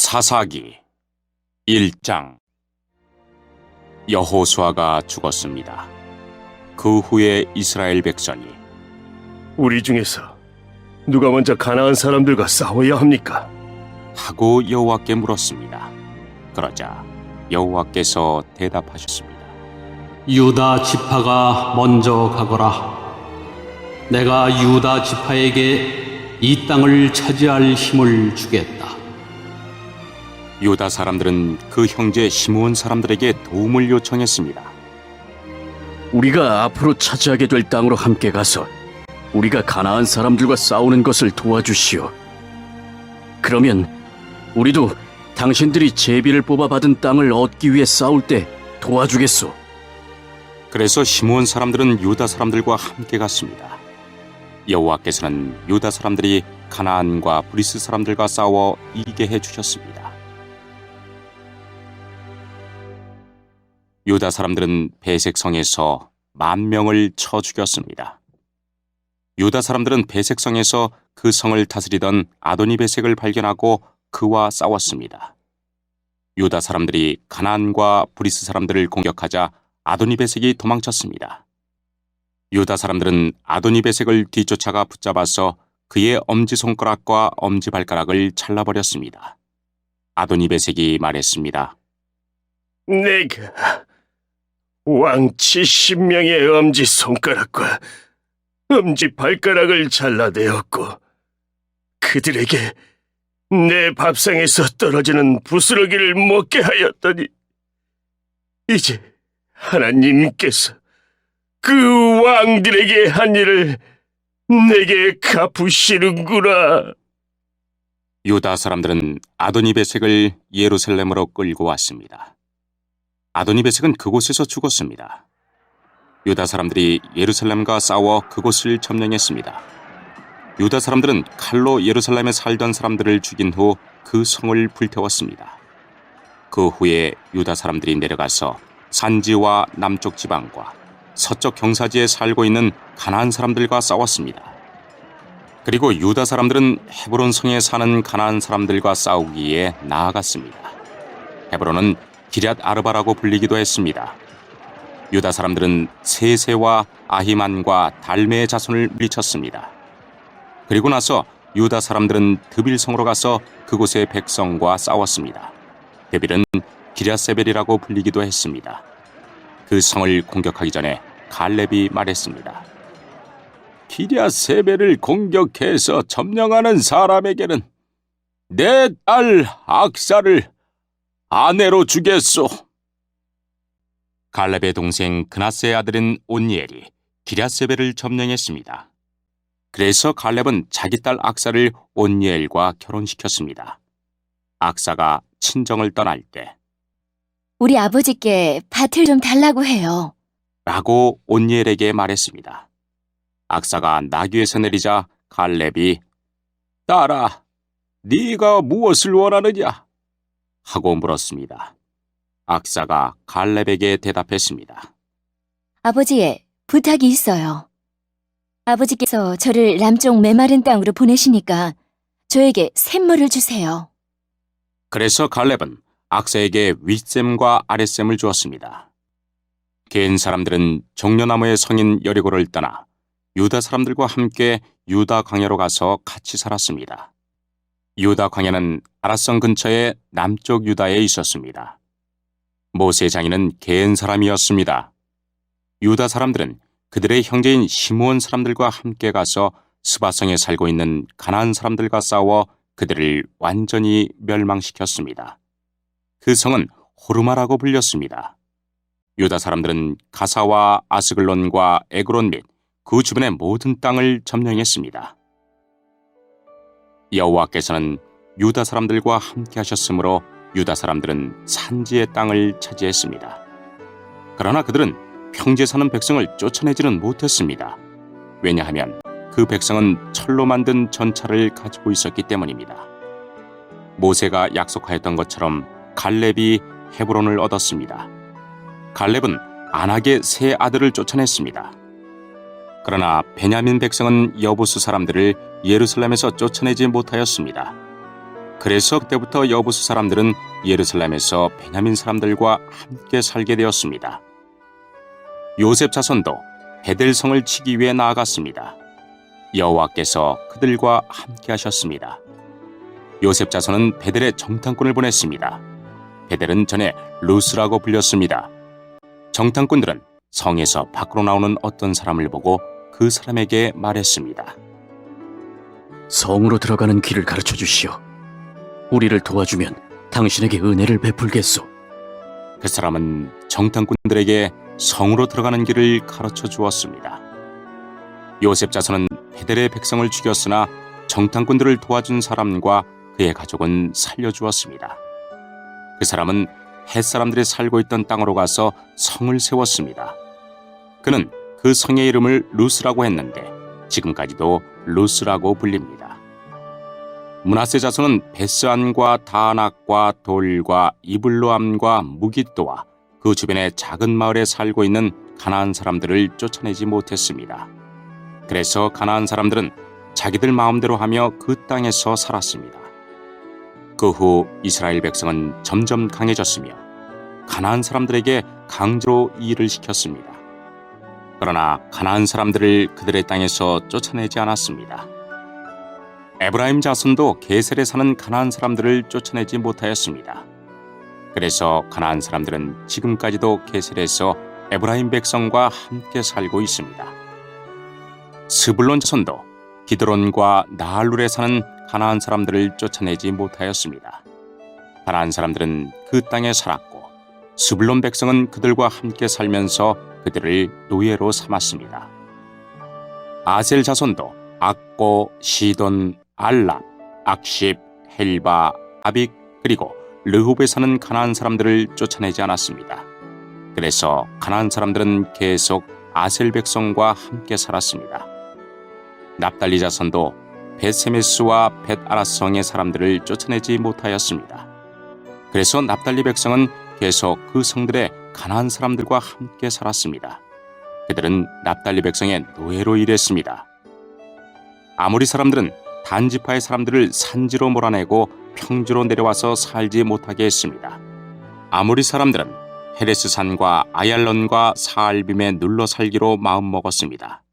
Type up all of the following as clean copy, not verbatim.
사사기 1장. 여호수아가 죽었습니다. 그 후에 이스라엘 백성이 우리 중에서 누가 먼저 가나안 사람들과 싸워야 합니까? 하고 여호와께 물었습니다. 그러자 여호와께서 대답하셨습니다. 유다 지파가 먼저 가거라. 내가 유다 지파에게 이 땅을 차지할 힘을 주겠다. 유다 사람들은 그 형제 시므온 사람들에게 도움을 요청했습니다. 우리가 앞으로 차지하게 될 땅으로 함께 가서 우리가 가나안 사람들과 싸우는 것을 도와주시오. 그러면 우리도 당신들이 제비를 뽑아 받은 땅을 얻기 위해 싸울 때 도와주겠소. 그래서 시므온 사람들은 유다 사람들과 함께 갔습니다. 여호와께서는 유다 사람들이 가나안과 브리스 사람들과 싸워 이기게 해주셨습니다. 유다 사람들은 베색성에서 10,000명을 쳐 죽였습니다. 유다 사람들은 베색성에서 그 성을 다스리던 아도니베색을 발견하고 그와 싸웠습니다. 유다 사람들이 가나안과 브리스 사람들을 공격하자 아도니베색이 도망쳤습니다. 유다 사람들은 아도니베색을 뒤쫓아가 붙잡아서 그의 엄지손가락과 엄지발가락을 잘라버렸습니다. 아도니베색이 말했습니다. 내가 왕 70명의 엄지손가락과 엄지발가락을 잘라내었고 그들에게 내 밥상에서 떨어지는 부스러기를 먹게 하였더니 이제 하나님께서 그 왕들에게 한 일을 내게 갚으시는구나. 유다 사람들은 아도니베색을 예루살렘으로 끌고 왔습니다. 아도니베색은 그곳에서 죽었습니다. 유다 사람들이 예루살렘과 싸워 그곳을 점령했습니다. 유다 사람들은 칼로 예루살렘에 살던 사람들을 죽인 후 그 성을 불태웠습니다. 그 후에 유다 사람들이 내려가서 산지와 남쪽 지방과 서쪽 경사지에 살고 있는 가나안 사람들과 싸웠습니다. 그리고 유다 사람들은 헤브론 성에 사는 가나안 사람들과 싸우기에 나아갔습니다. 헤브론은 기럇 아르바라고 불리기도 했습니다. 유다 사람들은 세세와 아히만과 달메의 자손을 물리쳤습니다. 그리고 나서 유다 사람들은 드빌성으로 가서 그곳의 백성과 싸웠습니다. 드빌은 기럇세벨이라고 불리기도 했습니다. 그 성을 공격하기 전에 갈렙이 말했습니다. 기럇세벨을 공격해서 점령하는 사람에게는 내 딸 악사를 아내로 주겠소. 갈렙의 동생 그나스의 아들인 온니엘이 기럇세벨을 점령했습니다. 그래서 갈렙은 자기 딸 악사를 온니엘과 결혼시켰습니다. 악사가 친정을 떠날 때 우리 아버지께 밭을 좀 달라고 해요. 라고 온니엘에게 말했습니다. 악사가 나귀에서 내리자 갈렙이 딸아, 네가 무엇을 원하느냐? 하고 물었습니다. 악사가 갈렙에게 대답했습니다. 아버지의 부탁이 있어요. 아버지께서 저를 남쪽 메마른 땅으로 보내시니까 저에게 샘물을 주세요. 그래서 갈렙은 악사에게 윗샘과 아랫샘을 주었습니다. 겐 사람들은 종려나무의 성인 여리고를 떠나 유다 사람들과 함께 유다 광야로 가서 같이 살았습니다. 유다 광야는 아라성 근처의 남쪽 유다에 있었습니다. 모세 장인은 겐 사람이었습니다. 유다 사람들은 그들의 형제인 시므온 사람들과 함께 가서 스바성에 살고 있는 가나안 사람들과 싸워 그들을 완전히 멸망시켰습니다. 그 성은 호르마라고 불렸습니다. 유다 사람들은 가사와 아스글론과 에그론 및 그 주변의 모든 땅을 점령했습니다. 여호와께서는 유다 사람들과 함께 하셨으므로 유다 사람들은 산지의 땅을 차지했습니다. 그러나 그들은 평지에 사는 백성을 쫓아내지는 못했습니다. 왜냐하면 그 백성은 철로 만든 전차를 가지고 있었기 때문입니다. 모세가 약속하였던 것처럼 갈렙이 헤브론을 얻었습니다. 갈렙은 안악의 세 아들을 쫓아냈습니다. 그러나 베냐민 백성은 여부수 사람들을 예루살렘에서 쫓아내지 못하였습니다. 그래서 그때부터 여부수 사람들은 예루살렘에서 베냐민 사람들과 함께 살게 되었습니다. 요셉 자손도 베델성을 치기 위해 나아갔습니다. 여호와께서 그들과 함께 하셨습니다. 요셉 자손은 베델에 정탐꾼을 보냈습니다. 베델은 전에 루스라고 불렸습니다. 정탐꾼들은 성에서 밖으로 나오는 어떤 사람을 보고 그 사람에게 말했습니다. 성으로 들어가는 길을 가르쳐 주시오. 우리를 도와주면 당신에게 은혜를 베풀겠소. 그 사람은 정탐꾼들에게 성으로 들어가는 길을 가르쳐 주었습니다. 요셉 자손은 베델의 백성을 죽였으나 정탐꾼들을 도와준 사람과 그의 가족은 살려주었습니다. 그 사람은 햇사람들이 살고 있던 땅으로 가서 성을 세웠습니다. 그는 그 성의 이름을 루스라고 했는데 지금까지도 루스라고 불립니다. 므낫세 자손은 베스안과 다낙과 돌과 이블로암과 무깃도와 그 주변의 작은 마을에 살고 있는 가나안 사람들을 쫓아내지 못했습니다. 그래서 가나안 사람들은 자기들 마음대로 하며 그 땅에서 살았습니다. 그 후 이스라엘 백성은 점점 강해졌으며 가나안 사람들에게 강제로 일을 시켰습니다. 그러나 가나안 사람들을 그들의 땅에서 쫓아내지 않았습니다. 에브라임 자손도 게셀에 사는 가나안 사람들을 쫓아내지 못하였습니다. 그래서 가나안 사람들은 지금까지도 게셀에서 에브라임 백성과 함께 살고 있습니다. 스불론 자손도 기드론과 나할룰에 사는 가나안 사람들을 쫓아내지 못하였습니다. 가나안 사람들은 그 땅에 살았고 스불론 백성은 그들과 함께 살면서 그들을 노예로 삼았습니다. 아셀 자손도 악고, 시돈, 알랍, 악십, 헬바, 아빅 그리고 르홉에 사는 가나안 사람들을 쫓아내지 않았습니다. 그래서 가나안 사람들은 계속 아셀 백성과 함께 살았습니다. 납달리 자손도 벳세메스와 벳아라성의 사람들을 쫓아내지 못하였습니다. 그래서 납달리 백성은 계속 그 성들의 가나안 사람들과 함께 살았습니다. 그들은 납달리 백성의 노예로 일했습니다. 아모리 사람들은 단지파의 사람들을 산지로 몰아내고 평지로 내려와서 살지 못하게 했습니다. 아모리 사람들은 헤레스산과 아얄론과 사알빔에 눌러 살기로 마음먹었습니다.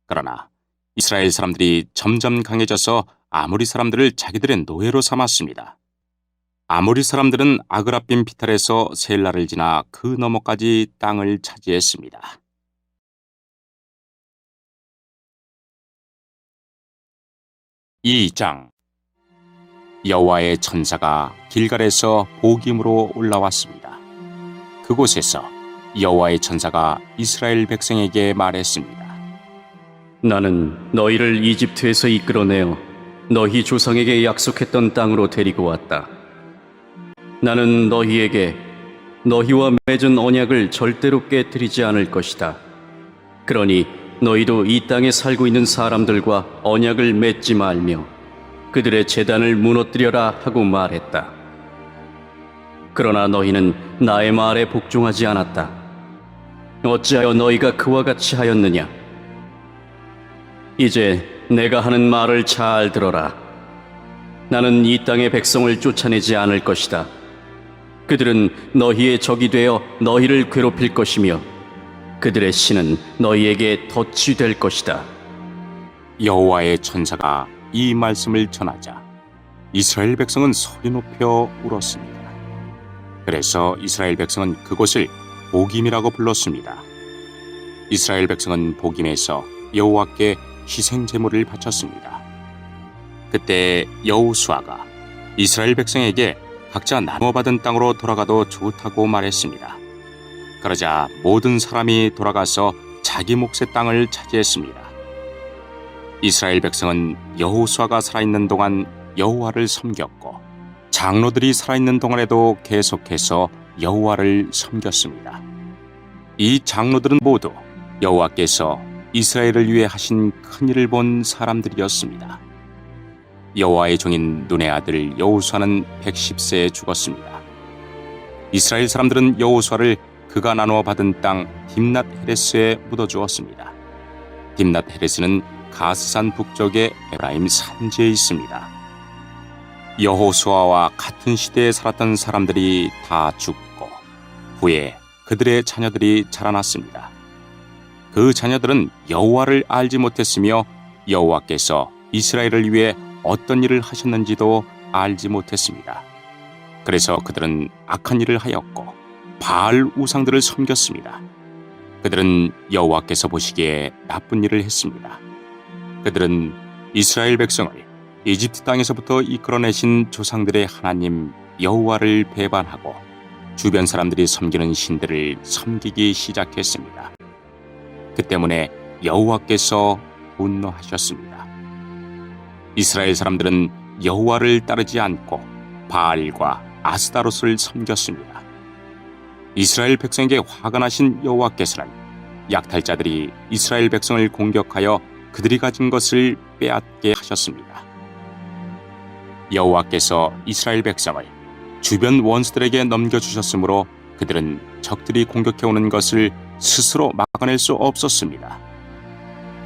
그러나 이스라엘 사람들이 점점 강해져서 아모리 사람들을 자기들의 노예로 삼았습니다. 아모리 사람들은 아그라빔 비탈에서 셀라를 지나 그 너머까지 땅을 차지했습니다. 이 장 여호와의 천사가 길갈에서 복임으로 올라왔습니다. 그곳에서 여호와의 천사가 이스라엘 백성에게 말했습니다. 나는 너희를 이집트에서 이끌어내어 너희 조상에게 약속했던 땅으로 데리고 왔다. 나는 너희에게 너희와 맺은 언약을 절대로 깨뜨리지 않을 것이다. 그러니 너희도 이 땅에 살고 있는 사람들과 언약을 맺지 말며 그들의 제단을 무너뜨려라 하고 말했다. 그러나 너희는 나의 말에 복종하지 않았다. 어찌하여 너희가 그와 같이 하였느냐? 이제 내가 하는 말을 잘 들어라. 나는 이 땅의 백성을 쫓아내지 않을 것이다. 그들은 너희의 적이 되어 너희를 괴롭힐 것이며 그들의 신은 너희에게 덫이 될 것이다. 여호와의 천사가 이 말씀을 전하자 이스라엘 백성은 소리 높여 울었습니다. 그래서 이스라엘 백성은 그곳을 복임이라고 불렀습니다. 이스라엘 백성은 복임에서 여호와께 희생 제물을 바쳤습니다. 그때 여호수아가 이스라엘 백성에게 각자 나눠 받은 땅으로 돌아가도 좋다고 말했습니다. 그러자 모든 사람이 돌아가서 자기 몫의 땅을 차지했습니다. 이스라엘 백성은 여호수아가 살아있는 동안 여호와를 섬겼고 장로들이 살아있는 동안에도 계속해서 여호와를 섬겼습니다. 이 장로들은 모두 여호와께서 이스라엘을 위해 하신 큰 일을 본 사람들이었습니다. 여호와의 종인 눈의 아들 여호수아는 110세에 죽었습니다. 이스라엘 사람들은 여호수아를 그가 나누어 받은 땅 딥낫 헤레스에 묻어주었습니다. 딥낫 헤레스는 가스산 북쪽의 에브라임 산지에 있습니다. 여호수아와 같은 시대에 살았던 사람들이 다 죽고 후에 그들의 자녀들이 자라났습니다. 그 자녀들은 여호와를 알지 못했으며 여호와께서 이스라엘을 위해 어떤 일을 하셨는지도 알지 못했습니다. 그래서 그들은 악한 일을 하였고 바알 우상들을 섬겼습니다. 그들은 여호와께서 보시기에 나쁜 일을 했습니다. 그들은 이스라엘 백성을 이집트 땅에서부터 이끌어내신 조상들의 하나님 여호와를 배반하고 주변 사람들이 섬기는 신들을 섬기기 시작했습니다. 그 때문에 여호와께서 분노하셨습니다. 이스라엘 사람들은 여호와를 따르지 않고 바알과 아스다롯을 섬겼습니다. 이스라엘 백성에게 화가 나신 여호와께서는 약탈자들이 이스라엘 백성을 공격하여 그들이 가진 것을 빼앗게 하셨습니다. 여호와께서 이스라엘 백성을 주변 원수들에게 넘겨주셨으므로 그들은 적들이 공격해오는 것을 스스로 막아낼 수 없었습니다.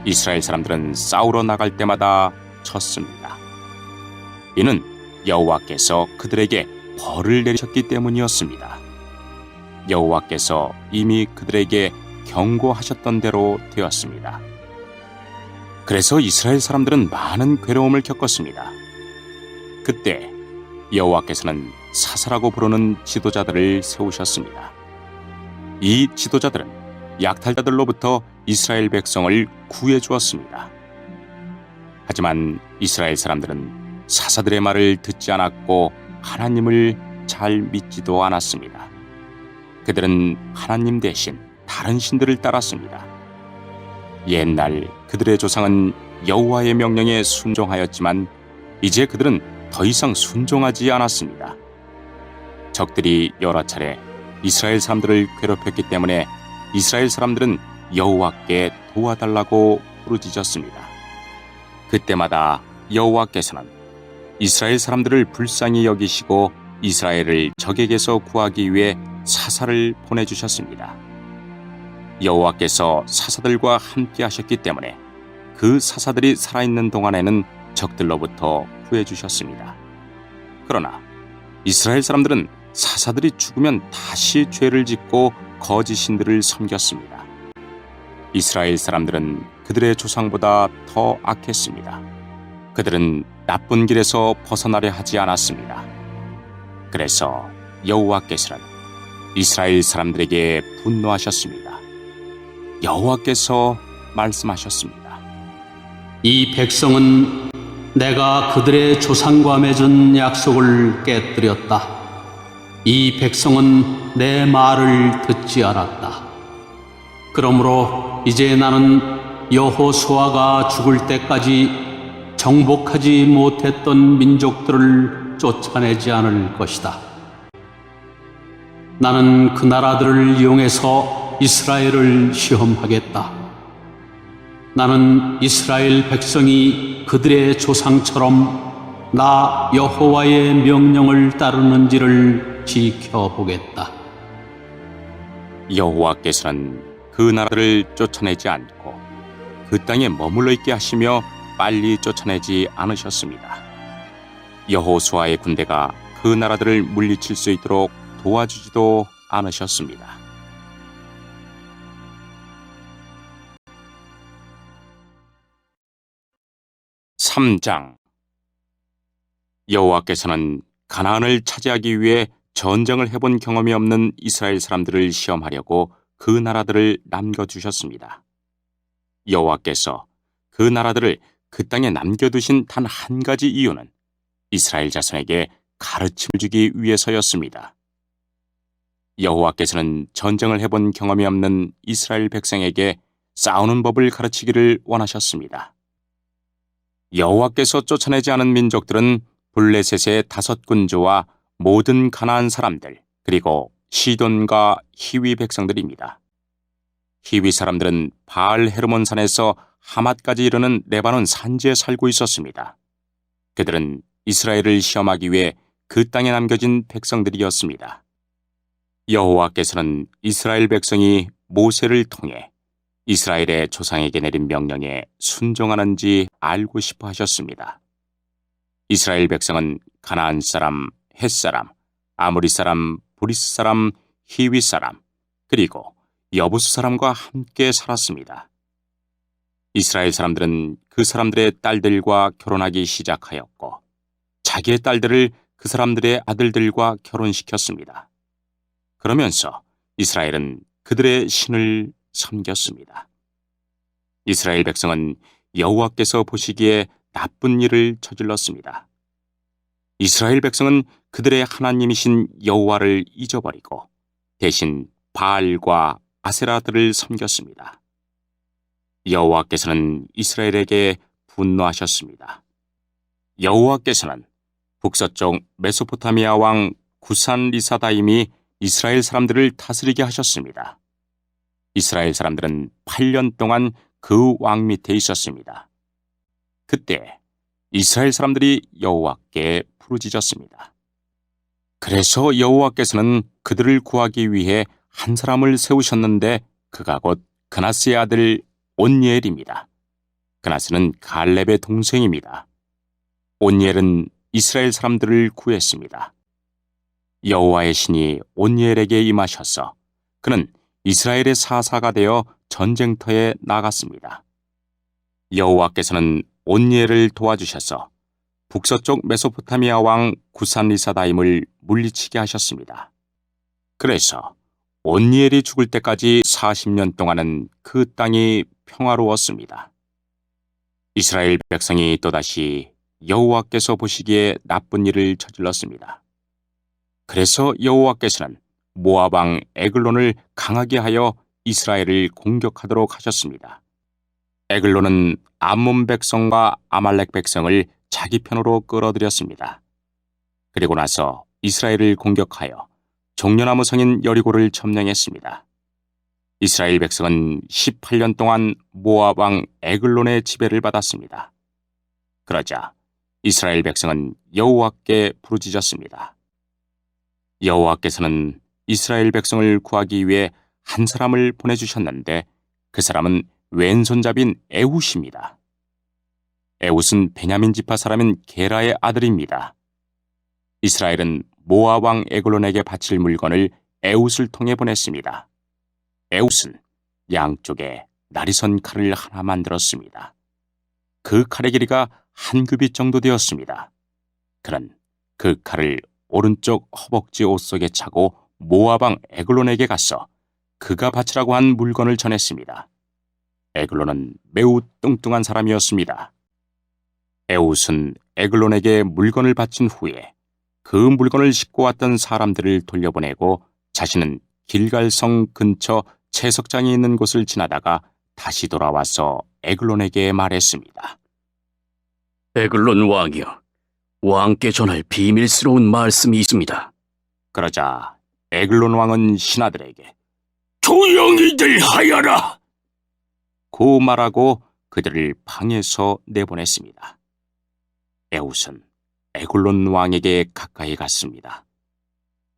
이스라엘 사람들은 싸우러 나갈 때마다 졌습니다. 이는 여호와께서 그들에게 벌을 내리셨기 때문이었습니다. 여호와께서 이미 그들에게 경고하셨던 대로 되었습니다. 그래서 이스라엘 사람들은 많은 괴로움을 겪었습니다. 그때 여호와께서는 사사라고 부르는 지도자들을 세우셨습니다. 이 지도자들은 약탈자들로부터 이스라엘 백성을 구해 주었습니다. 하지만 이스라엘 사람들은 사사들의 말을 듣지 않았고 하나님을 잘 믿지도 않았습니다. 그들은 하나님 대신 다른 신들을 따랐습니다. 옛날 그들의 조상은 여호와의 명령에 순종하였지만 이제 그들은 더 이상 순종하지 않았습니다. 적들이 여러 차례 이스라엘 사람들을 괴롭혔기 때문에 이스라엘 사람들은 여호와께 도와달라고 부르짖었습니다. 그때마다 여호와께서는 이스라엘 사람들을 불쌍히 여기시고 이스라엘을 적에게서 구하기 위해 사사를 보내주셨습니다. 여호와께서 사사들과 함께 하셨기 때문에 그 사사들이 살아있는 동안에는 적들로부터 구해주셨습니다. 그러나 이스라엘 사람들은 사사들이 죽으면 다시 죄를 짓고 거짓 신들을 섬겼습니다. 이스라엘 사람들은 그들의 조상보다 더 악했습니다. 그들은 나쁜 길에서 벗어나려 하지 않았습니다. 그래서 여호와께서는 이스라엘 사람들에게 분노하셨습니다. 여호와께서 말씀하셨습니다. 이 백성은 내가 그들의 조상과 맺은 약속을 깨뜨렸다. 이 백성은 내 말을 듣지 않았다. 그러므로 이제 나는 여호수아가 죽을 때까지 정복하지 못했던 민족들을 쫓아내지 않을 것이다. 나는 그 나라들을 이용해서 이스라엘을 시험하겠다. 나는 이스라엘 백성이 그들의 조상처럼 나 여호와의 명령을 따르는지를 지켜보겠다. 여호와께서는 그 나라를 쫓아내지 않고 그 땅에 머물러 있게 하시며 빨리 쫓아내지 않으셨습니다. 여호수아의 군대가 그 나라들을 물리칠 수 있도록 도와주지도 않으셨습니다. (3장) 여호와께서는 가나안을 차지하기 위해 전쟁을 해본 경험이 없는 이스라엘 사람들을 시험하려고 그 나라들을 남겨두셨습니다. 여호와께서 그 나라들을 그 땅에 남겨두신 단 한 가지 이유는 이스라엘 자손에게 가르침을 주기 위해서였습니다. 여호와께서는 전쟁을 해본 경험이 없는 이스라엘 백성에게 싸우는 법을 가르치기를 원하셨습니다. 여호와께서 쫓아내지 않은 민족들은 블레셋의 5군주와 모든 가나안 사람들, 그리고 시돈과 히위 백성들입니다. 히위 사람들은 바알 헤르몬 산에서 하맛까지 이르는 레바논 산지에 살고 있었습니다. 그들은 이스라엘을 시험하기 위해 그 땅에 남겨진 백성들이었습니다. 여호와께서는 이스라엘 백성이 모세를 통해 이스라엘의 조상에게 내린 명령에 순종하는지 알고 싶어 하셨습니다. 이스라엘 백성은 가나안 사람, 헷 사람, 아모리 사람, 브리스 사람, 히위 사람, 그리고 여부스 사람과 함께 살았습니다. 이스라엘 사람들은 그 사람들의 딸들과 결혼하기 시작하였고 자기의 딸들을 그 사람들의 아들들과 결혼시켰습니다. 그러면서 이스라엘은 그들의 신을 섬겼습니다. 이스라엘 백성은 여호와께서 보시기에 나쁜 일을 저질렀습니다. 이스라엘 백성은 그들의 하나님이신 여호와를 잊어버리고 대신 바알과 아세라들을 섬겼습니다. 여호와께서는 이스라엘에게 분노하셨습니다. 여호와께서는 북서쪽 메소포타미아 왕 구산 리사다임이 이스라엘 사람들을 다스리게 하셨습니다. 이스라엘 사람들은 8년 동안 그 왕 밑에 있었습니다. 그때 이스라엘 사람들이 여호와께 부르짖었습니다. 그래서 여호와께서는 그들을 구하기 위해 한 사람을 세우셨는데 그가 곧 그나스의 아들 온니엘입니다. 그나스는 갈렙의 동생입니다. 온니엘은 이스라엘 사람들을 구했습니다. 여호와의 신이 온니엘에게 임하셔서 그는 이스라엘의 사사가 되어 전쟁터에 나갔습니다. 여호와께서는 온니엘을 도와주셔서 북서쪽 메소포타미아 왕 구산리사다임을 물리치게 하셨습니다. 그래서 온니엘이 죽을 때까지 40년 동안은 그 땅이 평화로웠습니다. 이스라엘 백성이 또다시 여호와께서 보시기에 나쁜 일을 저질렀습니다. 그래서 여호와께서는 모압 왕 에글론을 강하게 하여 이스라엘을 공격하도록 하셨습니다. 에글론은 암몬 백성과 아말렉 백성을 자기 편으로 끌어들였습니다. 그리고 나서 이스라엘을 공격하여 종려나무 성인 여리고를 점령했습니다. 이스라엘 백성은 18년 동안 모압 왕 에글론의 지배를 받았습니다. 그러자 이스라엘 백성은 여호와께 부르짖었습니다. 여호와께서는 이스라엘 백성을 구하기 위해 한 사람을 보내주셨는데 그 사람은 왼손잡인 에훗입니다. 에훗은 베냐민 지파 사람인 게라의 아들입니다. 이스라엘은 모압 왕 에글론에게 바칠 물건을 에훗을 통해 보냈습니다. 에훗은 양쪽에 나리선 칼을 하나 만들었습니다. 그 칼의 길이가 한 규빗 정도 되었습니다. 그는 그 칼을 오른쪽 허벅지 옷 속에 차고 모압 왕 에글론에게 가서 그가 바치라고 한 물건을 전했습니다. 에글론은 매우 뚱뚱한 사람이었습니다. 에훗은 에글론에게 물건을 바친 후에 그 물건을 싣고 왔던 사람들을 돌려보내고 자신은 길갈성 근처 채석장이 있는 곳을 지나다가 다시 돌아와서 에글론에게 말했습니다. 에글론 왕이여, 왕께 전할 비밀스러운 말씀이 있습니다. 그러자 에글론 왕은 신하들에게 조용히들 하여라! 고 말하고 그들을 방에서 내보냈습니다. 에훗은 에글론 왕에게 가까이 갔습니다.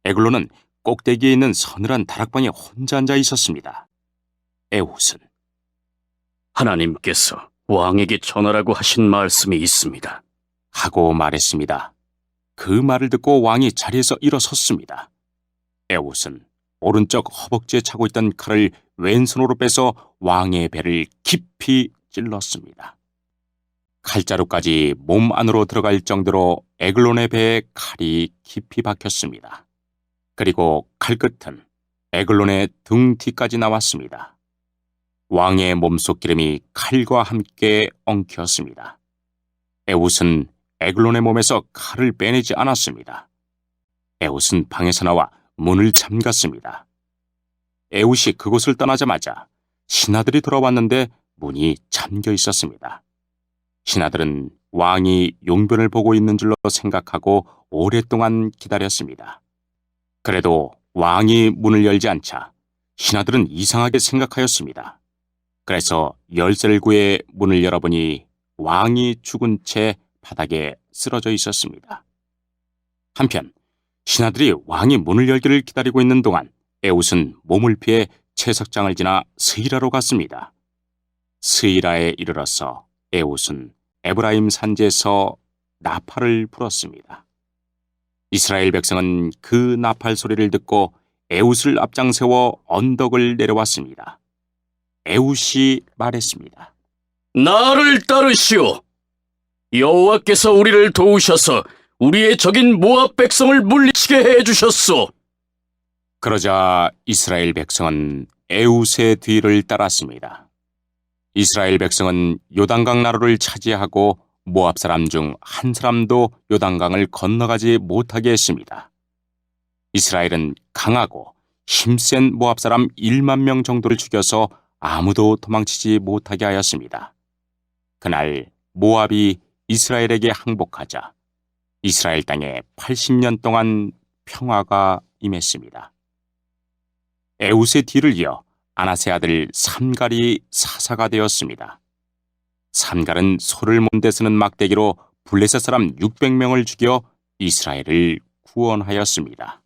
에글론은 꼭대기에 있는 서늘한 다락방에 혼자 앉아 있었습니다. 에훗은 하나님께서 왕에게 전하라고 하신 말씀이 있습니다. 하고 말했습니다. 그 말을 듣고 왕이 자리에서 일어섰습니다. 에훗은 오른쪽 허벅지에 차고 있던 칼을 왼손으로 빼서 왕의 배를 깊이 찔렀습니다. 칼자루까지 몸 안으로 들어갈 정도로 에글론의 배에 칼이 깊이 박혔습니다. 그리고 칼끝은 에글론의 등 뒤까지 나왔습니다. 왕의 몸속 기름이 칼과 함께 엉켰습니다. 에훗은 에글론의 몸에서 칼을 빼내지 않았습니다. 에훗은 방에서 나와 문을 잠갔습니다. 에훗이 그곳을 떠나자마자 신하들이 돌아왔는데 문이 잠겨 있었습니다. 신하들은 왕이 용변을 보고 있는 줄로 생각하고 오랫동안 기다렸습니다. 그래도 왕이 문을 열지 않자 신하들은 이상하게 생각하였습니다. 그래서 열쇠를 구해 문을 열어보니 왕이 죽은 채 바닥에 쓰러져 있었습니다. 한편 신하들이 왕이 문을 열기를 기다리고 있는 동안 에훗은 몸을 피해 채석장을 지나 스이라로 갔습니다. 스이라에 이르러서 에훗은 에브라임 산지에서 나팔을 불었습니다. 이스라엘 백성은 그 나팔 소리를 듣고 에웃을 앞장세워 언덕을 내려왔습니다. 에웃이 말했습니다. 나를 따르시오. 여호와께서 우리를 도우셔서 우리의 적인 모압 백성을 물리치게 해주셨소. 그러자 이스라엘 백성은 에웃의 뒤를 따랐습니다. 이스라엘 백성은 요단강 나루를 차지하고 모압 사람 중 한 사람도 요단강을 건너가지 못하게 했습니다. 이스라엘은 강하고 힘센 모압 사람 1만 명 정도를 죽여서 아무도 도망치지 못하게 하였습니다. 그날 모압이 이스라엘에게 항복하자 이스라엘 땅에 80년 동안 평화가 임했습니다. 에웃의 뒤를 이어 아나세 아들 삼갈이 사사가 되었습니다. 삼갈은 소를 몬데 쓰는 막대기로 블레셋 사람 600명을 죽여 이스라엘을 구원하였습니다.